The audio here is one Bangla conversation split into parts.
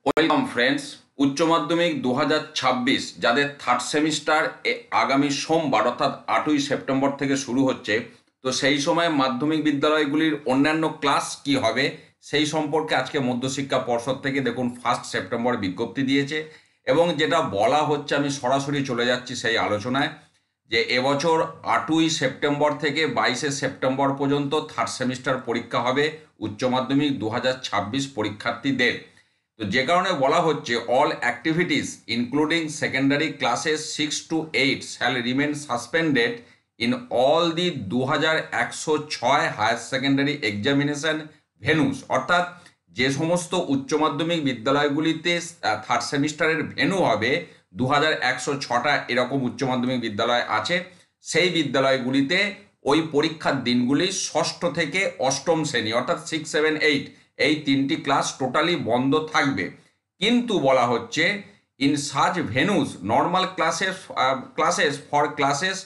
Welcome friends. উচ্চ মাধ্যমিক 2026 যাদের থার্ড সেমিস্টার আগামী সোমবার অর্থাৎ 8ই সেপ্টেম্বর থেকে শুরু হচ্ছে, তো সেই সময় মাধ্যমিক বিদ্যালয়গুলির অন্যান্য ক্লাস কি হবে সেই সম্পর্কে আজকে মধ্যশিক্ষা পর্ষদ থেকে দেখুন 1 সেপ্টেম্বর বিজ্ঞপ্তি দিয়েছে। এবং যেটা বলা হচ্ছে, আমি সরাসরি চলে যাচ্ছি সেই আলোচনায়, যে এবছর 8ই সেপ্টেম্বর থেকে 22শে সেপ্টেম্বর পর্যন্ত থার্ড সেমিস্টার পরীক্ষা হবে উচ্চ মাধ্যমিক 2026 পরীক্ষার্থীদের। তো যে কারণে বলা হচ্ছে all activities including secondary classes 6 to 8 shall remain suspended in all the 2106 higher secondary examination venues. অর্থাৎ যে সমস্ত উচ্চ মাধ্যমিক বিদ্যালয়গুলিতে থার্ড সেমিস্টারের ভেনু হবে 2106টা এরকম উচ্চ মাধ্যমিক বিদ্যালয় আছে, সেই বিদ্যালয়গুলিতে ওই পরীক্ষার দিনগুলি ষষ্ঠ থেকে অষ্টম শ্রেণী অর্থাৎ 6, 7, 8 এই তিনটি ক্লাস টোটালি বন্ধ থাকবে। কিন্তু বলা হচ্ছে in such venues normal classes for classes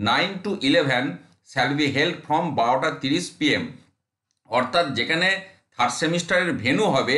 9 to 11 shall be held from 12:30 PM। অর্থাৎ যেখানে থার্ড সেমিস্টারের ভেনু হবে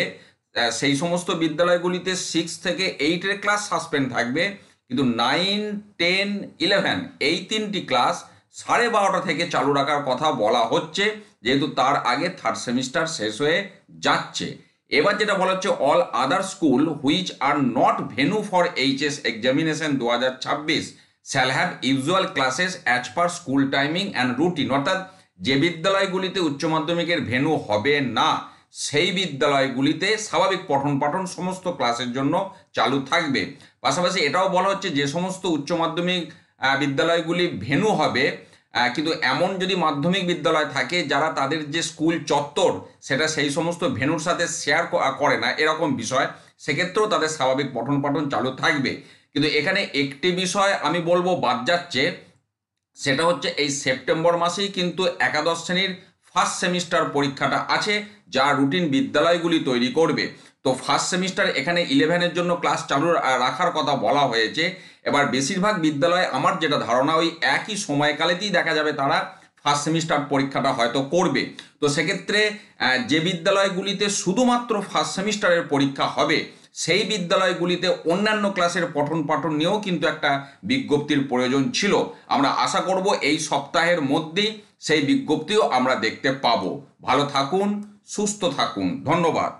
সেই সমস্ত বিদ্যালয়গুলিতে 6 থেকে 8-এর ক্লাস সাসপেন্ড থাকবে, কিন্তু 9, 10, 11 এই তিনটি ক্লাস 12:30 থেকে চালু রাখার কথা বলা হচ্ছে, যেহেতু তার আগে থার্ড সেমিস্টার শেষ হয়ে যাচ্ছে। এবার যেটা বলা হচ্ছে all other school which are not venue for HS examination 2026 shall have usual classes as per school timing and routine. অর্থাৎ যে বিদ্যালয়গুলিতে উচ্চ মাধ্যমিকের ভেনু হবে না সেই বিদ্যালয়গুলিতে স্বাভাবিক পঠন পাঠন সমস্ত ক্লাসের জন্য চালু থাকবে। পাশাপাশি এটাও বলা হচ্ছে যে সমস্ত উচ্চ মাধ্যমিক বিদ্যালয়গুলি ভেনু হবে, কিন্তু এমন যদি মাধ্যমিক বিদ্যালয় থাকে যারা তাদের যে স্কুল চত্বর সেটা সেই সমস্ত ভেনুর সাথে শেয়ার করে না এরকম বিষয়, সেক্ষেত্রেও তাদের স্বাভাবিক পঠন পাঠন চালু থাকবে। কিন্তু এখানে একটি বিষয় আমি বলবো বাদ যাচ্ছে, সেটা হচ্ছে এই সেপ্টেম্বর মাসেই কিন্তু একাদশ শ্রেণীর ফার্স্ট সেমিস্টার পরীক্ষাটা আছে, যা রুটিন বিদ্যালয়গুলি তৈরি করবে। তো ফার্স্ট সেমিস্টার এখানে 11-এর জন্য ক্লাস চালু রাখার কথা বলা হয়েছে। এবার বেশিরভাগ বিদ্যালয়ে আমার যেটা ধারণা ওই একই সময়কালেতেই দেখা যাবে তারা ফার্স্ট সেমিস্টার পরীক্ষাটা হয়তো করবে। তো সেক্ষেত্রে যে বিদ্যালয়গুলিতে শুধুমাত্র ফার্স্ট সেমিস্টারের পরীক্ষা হবে সেই বিদ্যালয়গুলিতে অন্যান্য ক্লাসের পঠন পাঠন নিয়েও কিন্তু একটা বিজ্ঞপ্তির প্রয়োজন ছিল। আমরা আশা করব এই সপ্তাহের মধ্যেই সেই বিজ্ঞপ্তিও আমরা দেখতে পাবো। ভালো থাকুন, সুস্থ থাকুন, ধন্যবাদ।